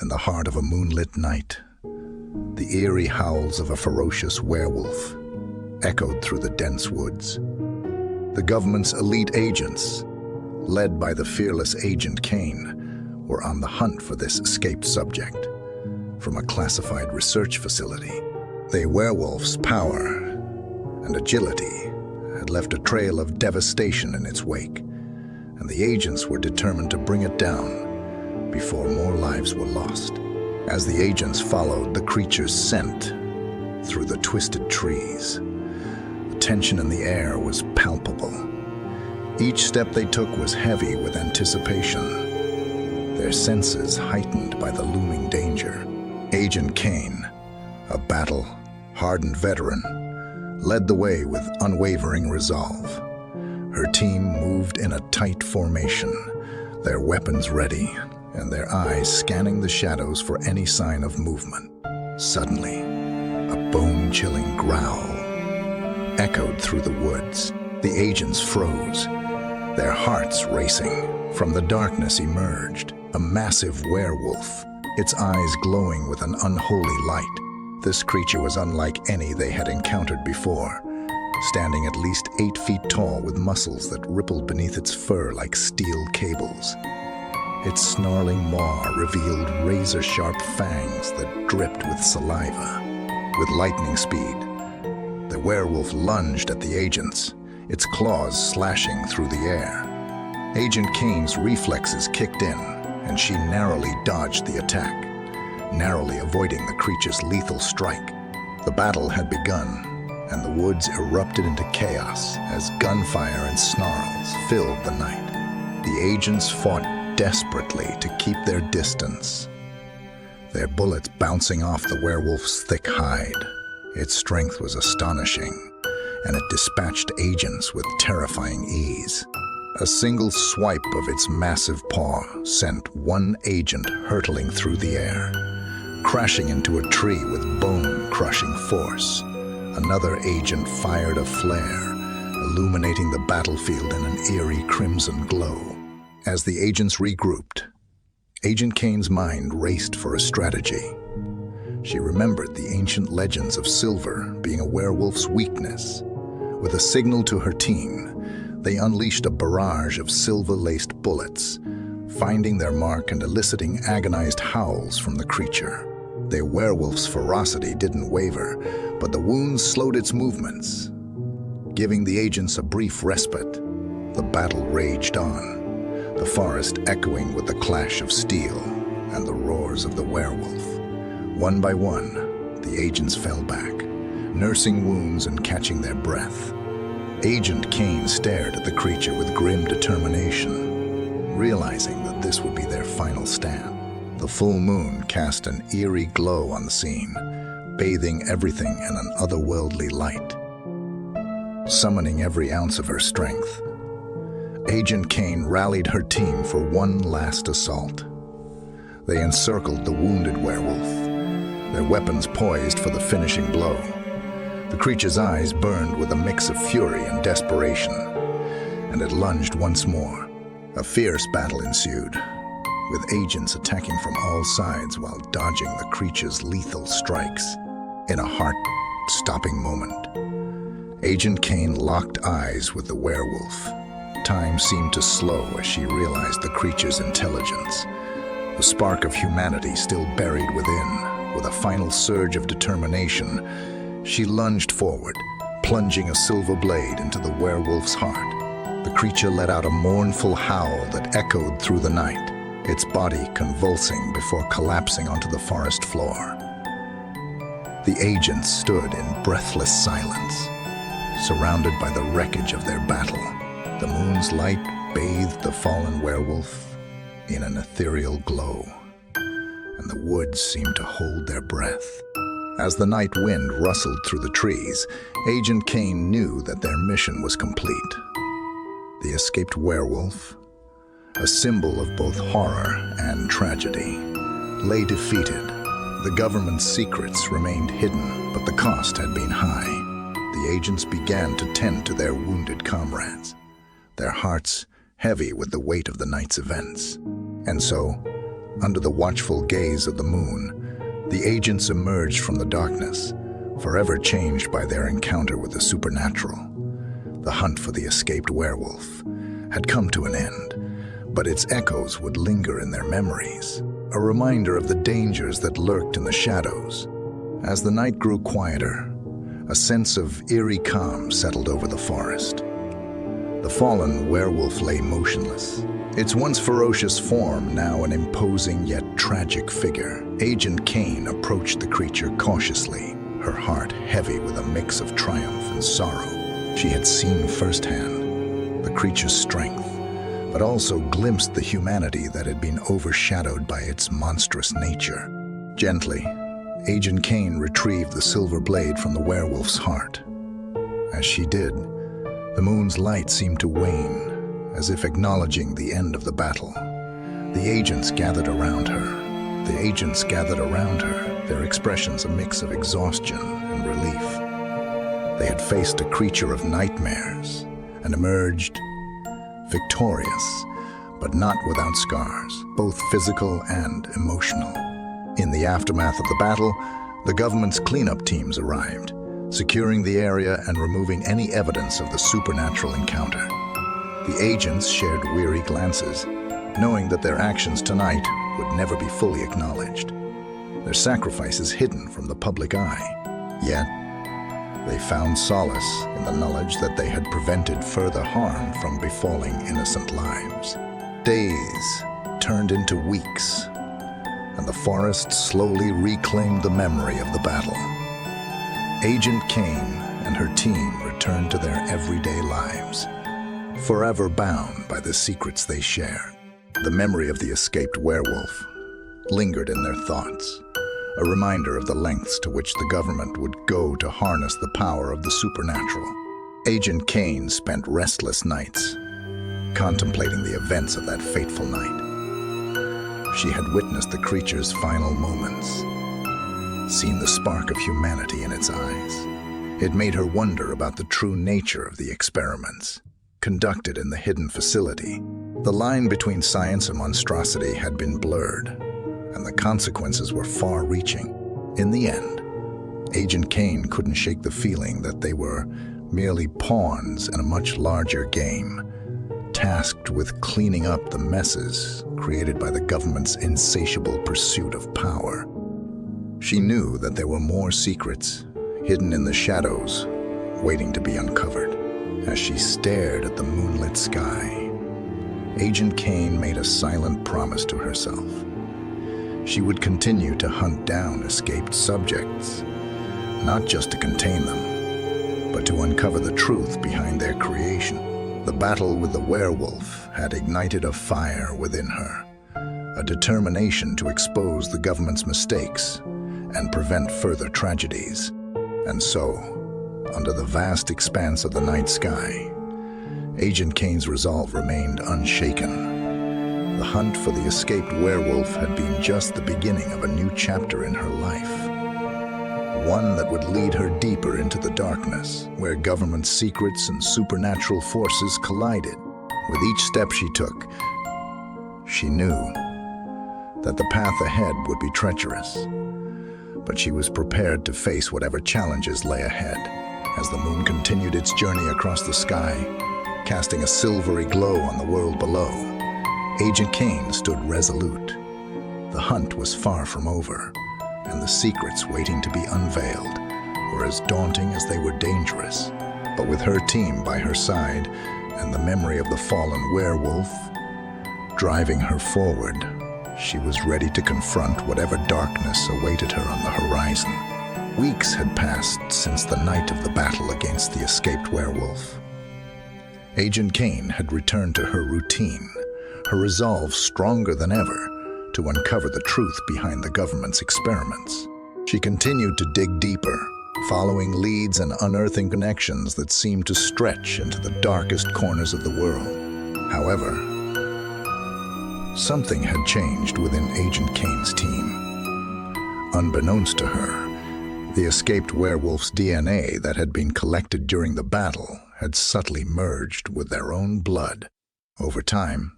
In the heart of a moonlit night, the eerie howls of a ferocious werewolf echoed through the dense woods. The government's elite agents, led by the fearless Agent Kane, were on the hunt for this escaped subject from a classified research facility. The werewolf's power and agility had left a trail of devastation in its wake, and the agents were determined to bring it down before more lives were lost. As the agents followed the creature's scent through the twisted trees, the tension in the air was palpable. Each step they took was heavy with anticipation, their senses heightened by the looming danger. Agent Kane, a battle-hardened veteran, led the way with unwavering resolve. Her team moved in a tight formation, their weapons ready and their eyes scanning the shadows for any sign of movement. Suddenly, a bone-chilling growl echoed through the woods. The agents froze, their hearts racing. From the darkness emerged a massive werewolf, its eyes glowing with an unholy light. This creature was unlike any they had encountered before, standing at least 8 feet tall with muscles that rippled beneath its fur like steel cables. Its snarling maw revealed razor-sharp fangs that dripped with saliva. With lightning speed, the werewolf lunged at the agents, its claws slashing through the air. Agent Kane's reflexes kicked in, and she narrowly dodged the attack, narrowly avoiding the creature's lethal strike. The battle had begun, and the woods erupted into chaos as gunfire and snarls filled the night. The agents fought desperately to keep their distance, their bullets bouncing off the werewolf's thick hide. Its strength was astonishing, and it dispatched agents with terrifying ease. A single swipe of its massive paw sent one agent hurtling through the air, crashing into a tree with bone-crushing force. Another agent fired a flare, illuminating the battlefield in an eerie crimson glow. As the agents regrouped, Agent Kane's mind raced for a strategy. She remembered the ancient legends of silver being a werewolf's weakness. With a signal to her team, they unleashed a barrage of silver-laced bullets, finding their mark and eliciting agonized howls from the creature. The werewolf's ferocity didn't waver, but the wounds slowed its movements. Giving the agents a brief respite, the battle raged on, the forest echoing with the clash of steel and the roars of the werewolf. One by one, the agents fell back, nursing wounds and catching their breath. Agent Kane stared at the creature with grim determination, realizing that this would be their final stand. The full moon cast an eerie glow on the scene, bathing everything in an otherworldly light. Summoning every ounce of her strength, Agent Kane rallied her team for one last assault. They encircled the wounded werewolf, their weapons poised for the finishing blow. The creature's eyes burned with a mix of fury and desperation, and it lunged once more. A fierce battle ensued, with agents attacking from all sides while dodging the creature's lethal strikes. In a heart-stopping moment, Agent Kane locked eyes with the werewolf. Time seemed to slow as she realized the creature's intelligence, the spark of humanity still buried within. With a final surge of determination, she lunged forward, plunging a silver blade into the werewolf's heart. The creature let out a mournful howl that echoed through the night, its body convulsing before collapsing onto the forest floor. The agents stood in breathless silence, surrounded by the wreckage of their battle. The moon's light bathed the fallen werewolf in an ethereal glow, and the woods seemed to hold their breath. As the night wind rustled through the trees, Agent Kane knew that their mission was complete. The escaped werewolf, a symbol of both horror and tragedy, lay defeated. The government's secrets remained hidden, but the cost had been high. The agents began to tend to their wounded comrades, their hearts heavy with the weight of the night's events. And so, Under the watchful gaze of the moon, the agents emerged from the darkness, forever changed by their encounter with the supernatural. The hunt for the escaped werewolf had come to an end, but its echoes would linger in their memories, a reminder of the dangers that lurked in the shadows. As the night grew quieter, a sense of eerie calm settled over the forest. The fallen werewolf lay motionless, its once ferocious form now an imposing yet tragic figure. Agent Kane approached the creature cautiously, her heart heavy with a mix of triumph and sorrow. She had seen firsthand the creature's strength, but also glimpsed the humanity that had been overshadowed by its monstrous nature. Gently, Agent Kane retrieved the silver blade from the werewolf's heart. As she did, the moon's light seemed to wane, as if acknowledging the end of the battle. The agents gathered around her, their expressions a mix of exhaustion and relief. They had faced a creature of nightmares and emerged victorious, but not without scars, both physical and emotional. In the aftermath of the battle, the government's cleanup teams arrived, securing the area and removing any evidence of the supernatural encounter. The agents shared weary glances, knowing that their actions tonight would never be fully acknowledged, their sacrifices hidden from the public eye. Yet, they found solace in the knowledge that they had prevented further harm from befalling innocent lives. Days turned into weeks, and the forest slowly reclaimed the memory of the battle. Agent Kane and her team returned to their everyday lives, forever bound by the secrets they shared. The memory of the escaped werewolf lingered in their thoughts, a reminder of the lengths to which the government would go to harness the power of the supernatural. Agent Kane spent restless nights contemplating the events of that fateful night. She had witnessed the creature's final moments, seen the spark of humanity in its eyes. It made her wonder about the true nature of the experiments conducted in the hidden facility. The line between science and monstrosity had been blurred, and the consequences were far-reaching. In the end, Agent Kane couldn't shake the feeling that they were merely pawns in a much larger game, tasked with cleaning up the messes created by the government's insatiable pursuit of power. She knew that there were more secrets hidden in the shadows, waiting to be uncovered. As she stared at the moonlit sky, Agent Kane made a silent promise to herself. She would continue to hunt down escaped subjects, not just to contain them, but to uncover the truth behind their creation. The battle with the werewolf had ignited a fire within her, a determination to expose the government's mistakes and prevent further tragedies. And so, under the vast expanse of the night sky, Agent Kane's resolve remained unshaken. The hunt for the escaped werewolf had been just the beginning of a new chapter in her life, one that would lead her deeper into the darkness, where government secrets and supernatural forces collided. With each step she took, she knew that the path ahead would be treacherous, but she was prepared to face whatever challenges lay ahead. As the moon continued its journey across the sky, casting a silvery glow on the world below, Agent Kane stood resolute. The hunt was far from over, and the secrets waiting to be unveiled were as daunting as they were dangerous. But with her team by her side and the memory of the fallen werewolf driving her forward, she was ready to confront whatever darkness awaited her on the horizon. Weeks had passed since the night of the battle against the escaped werewolf. Agent Kane had returned to her routine, her resolve stronger than ever to uncover the truth behind the government's experiments. She continued to dig deeper, following leads and unearthing connections that seemed to stretch into the darkest corners of the world. However, something had changed within Agent Kane's team. Unbeknownst to her, the escaped werewolf's DNA that had been collected during the battle had subtly merged with their own blood. Over time,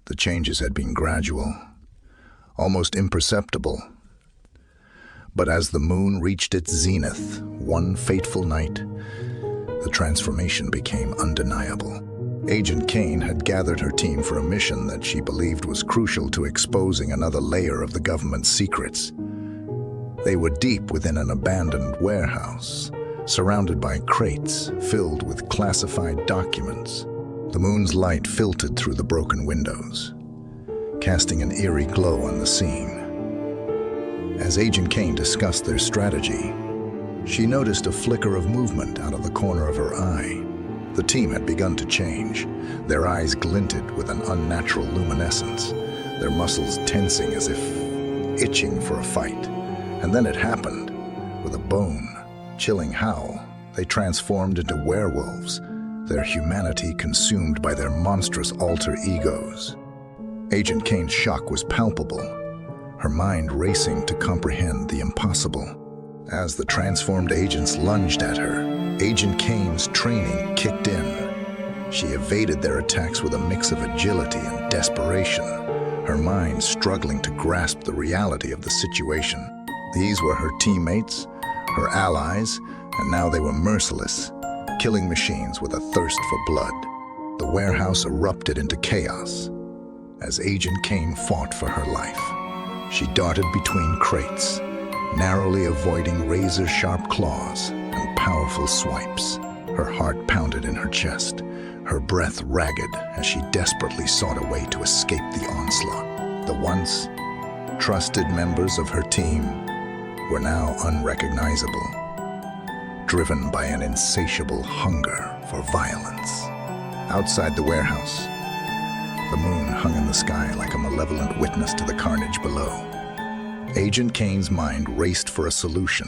the changes had been gradual, almost imperceptible. But as the moon reached its zenith, one fateful night, the transformation became undeniable. Agent Kane had gathered her team for a mission that she believed was crucial to exposing another layer of the government's secrets. They were deep within an abandoned warehouse, surrounded by crates filled with classified documents. The moon's light filtered through the broken windows, casting an eerie glow on the scene. As Agent Kane discussed their strategy, she noticed a flicker of movement out of the corner of her eye. The team had begun to change. Their eyes glinted with an unnatural luminescence, their muscles tensing as if itching for a fight. And then it happened. With a bone-chilling howl, they transformed into werewolves, their humanity consumed by their monstrous alter egos. Agent Kane's shock was palpable, her mind racing to comprehend the impossible. As the transformed agents lunged at her, Agent Kane's training kicked in. She evaded their attacks with a mix of agility and desperation, her mind struggling to grasp the reality of the situation. These were her teammates, her allies, and now they were merciless, killing machines with a thirst for blood. The warehouse erupted into chaos as Agent Kane fought for her life. She darted between crates, narrowly avoiding razor-sharp claws and powerful swipes. Her heart pounded in her chest, her breath ragged as she desperately sought a way to escape the onslaught. The once trusted members of her team were now unrecognizable, driven by an insatiable hunger for violence. Outside the warehouse, the moon hung in the sky like a malevolent witness to the carnage below. Agent Kane's mind raced for a solution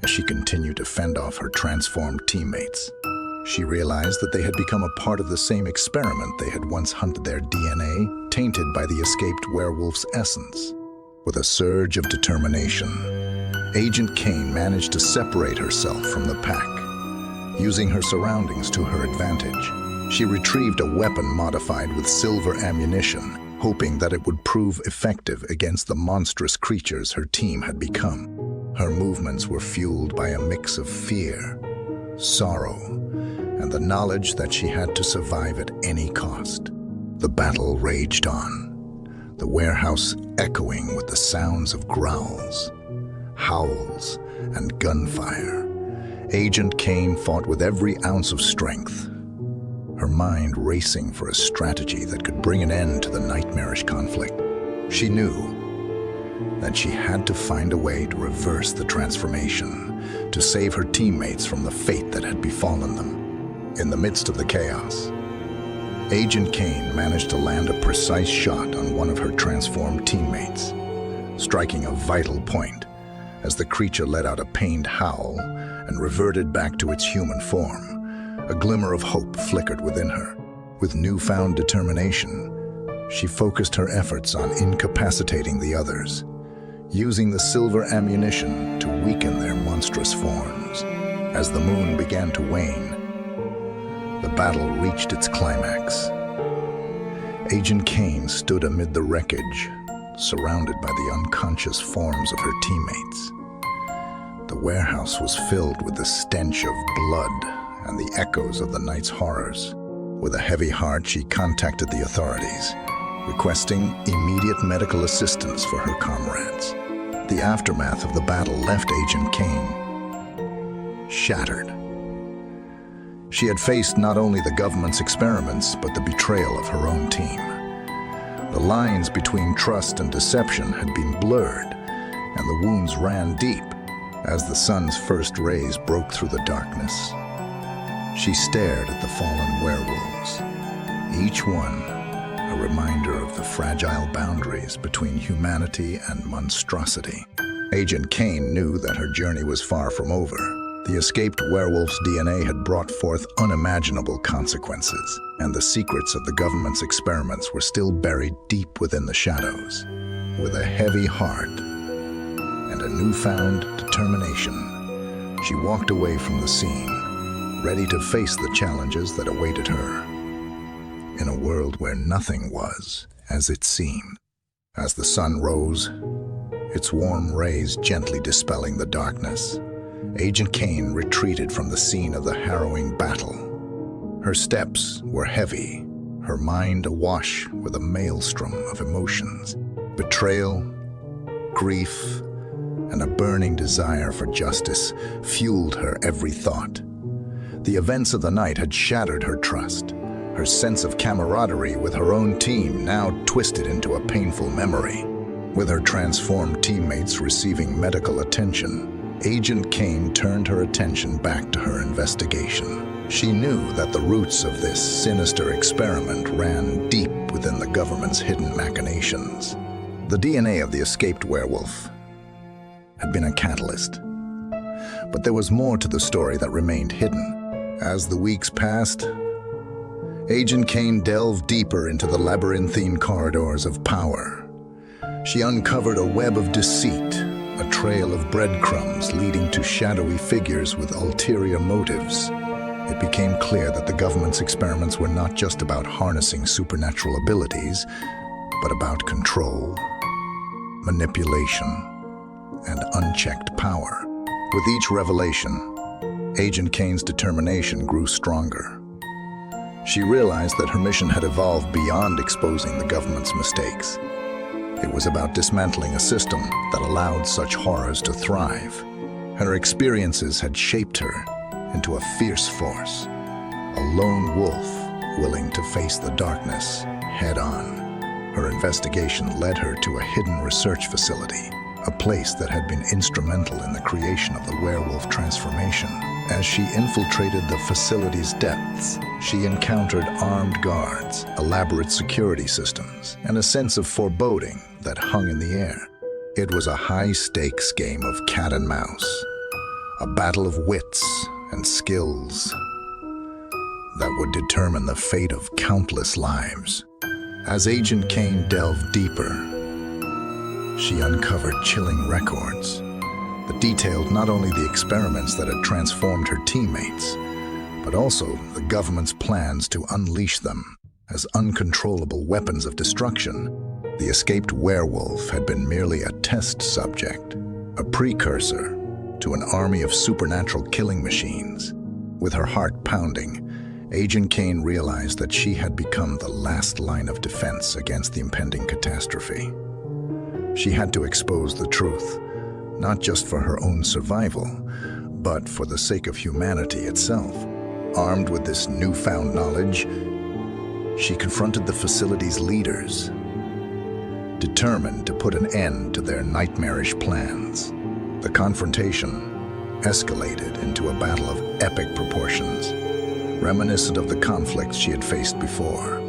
as she continued to fend off her transformed teammates. She realized that they had become a part of the same experiment they had once hunted, their DNA tainted by the escaped werewolf's essence. With a surge of determination, Agent Kane managed to separate herself from the pack. Using her surroundings to her advantage, she retrieved a weapon modified with silver ammunition, hoping that it would prove effective against the monstrous creatures her team had become. Her movements were fueled by a mix of fear, sorrow, and the knowledge that she had to survive at any cost. The battle raged on, the warehouse echoing with the sounds of growls, howls, and gunfire. Agent Kane fought with every ounce of strength, her mind racing for a strategy that could bring an end to the nightmarish conflict. She knew that she had to find a way to reverse the transformation, to save her teammates from the fate that had befallen them. In the midst of the chaos, Agent Kane managed to land a precise shot on one of her transformed teammates, striking a vital point as the creature let out a pained howl and reverted back to its human form. A glimmer of hope flickered within her. With newfound determination, she focused her efforts on incapacitating the others, using the silver ammunition to weaken their monstrous forms. As the moon began to wane, the battle reached its climax. Agent Kane stood amid the wreckage, surrounded by the unconscious forms of her teammates. The warehouse was filled with the stench of blood and the echoes of the night's horrors. With a heavy heart, she contacted the authorities, requesting immediate medical assistance for her comrades. The aftermath of the battle left Agent Kane shattered. She had faced not only the government's experiments, but the betrayal of her own team. The lines between trust and deception had been blurred, and the wounds ran deep as the sun's first rays broke through the darkness. She stared at the fallen werewolves, each one a reminder of the fragile boundaries between humanity and monstrosity. Agent Kane knew that her journey was far from over. The escaped werewolf's DNA had brought forth unimaginable consequences, and the secrets of the government's experiments were still buried deep within the shadows. With a heavy heart and a newfound determination, she walked away from the scene, ready to face the challenges that awaited her in a world where nothing was as it seemed. As the sun rose, its warm rays gently dispelling the darkness, Agent Kane retreated from the scene of the harrowing battle. Her steps were heavy, her mind awash with a maelstrom of emotions. Betrayal, grief, and a burning desire for justice fueled her every thought. The events of the night had shattered her trust, her sense of camaraderie with her own team now twisted into a painful memory. With her transformed teammates receiving medical attention, Agent Kane turned her attention back to her investigation. She knew that the roots of this sinister experiment ran deep within the government's hidden machinations. The DNA of the escaped werewolf had been a catalyst, but there was more to the story that remained hidden. As the weeks passed, Agent Kane delved deeper into the labyrinthine corridors of power. She uncovered a web of deceit, a trail of breadcrumbs leading to shadowy figures with ulterior motives. It became clear that the government's experiments were not just about harnessing supernatural abilities, but about control, manipulation, and unchecked power. With each revelation, Agent Kane's determination grew stronger. She realized that her mission had evolved beyond exposing the government's mistakes. It was about dismantling a system that allowed such horrors to thrive. Her experiences had shaped her into a fierce force, a lone wolf willing to face the darkness head-on. Her investigation led her to a hidden research facility, a place that had been instrumental in the creation of the werewolf transformation. As she infiltrated the facility's depths, she encountered armed guards, elaborate security systems, and a sense of foreboding that hung in the air. It was a high-stakes game of cat and mouse, a battle of wits and skills that would determine the fate of countless lives. As Agent Kane delved deeper, she uncovered chilling records that detailed not only the experiments that had transformed her teammates, but also the government's plans to unleash them as uncontrollable weapons of destruction. The escaped werewolf had been merely a test subject, a precursor to an army of supernatural killing machines. With her heart pounding, Agent Kane realized that she had become the last line of defense against the impending catastrophe. She had to expose the truth, not just for her own survival, but for the sake of humanity itself. Armed with this newfound knowledge, she confronted the facility's leaders, determined to put an end to their nightmarish plans. The confrontation escalated into a battle of epic proportions, reminiscent of the conflicts she had faced before.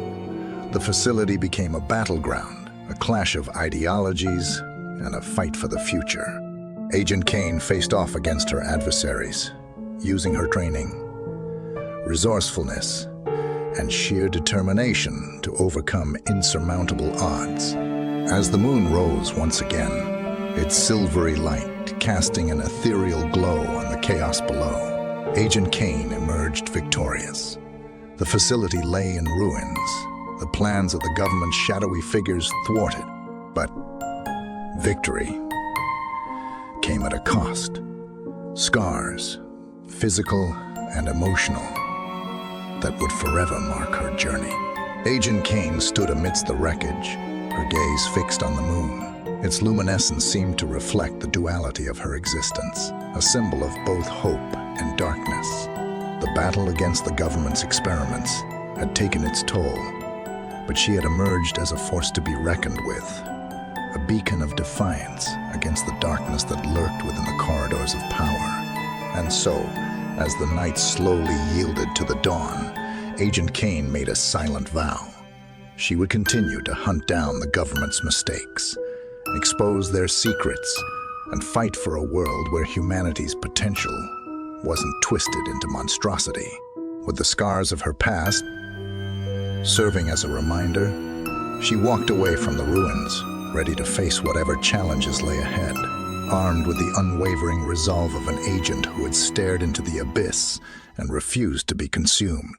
The facility became a battleground, a clash of ideologies, and a fight for the future. Agent Kane faced off against her adversaries, using her training, resourcefulness, and sheer determination to overcome insurmountable odds. As the moon rose once again, its silvery light casting an ethereal glow on the chaos below, Agent Kane emerged victorious. The facility lay in ruins, the plans of the government's shadowy figures thwarted, but victory came at a cost. Scars, physical and emotional, that would forever mark her journey. Agent Kane stood amidst the wreckage, her gaze fixed on the moon. Its luminescence seemed to reflect the duality of her existence, a symbol of both hope and darkness. The battle against the government's experiments had taken its toll, but she had emerged as a force to be reckoned with, a beacon of defiance against the darkness that lurked within the corridors of power. And so, as the night slowly yielded to the dawn, Agent Kane made a silent vow. She would continue to hunt down the government's mistakes, expose their secrets, and fight for a world where humanity's potential wasn't twisted into monstrosity. With the scars of her past serving as a reminder, she walked away from the ruins, ready to face whatever challenges lay ahead, armed with the unwavering resolve of an agent who had stared into the abyss and refused to be consumed.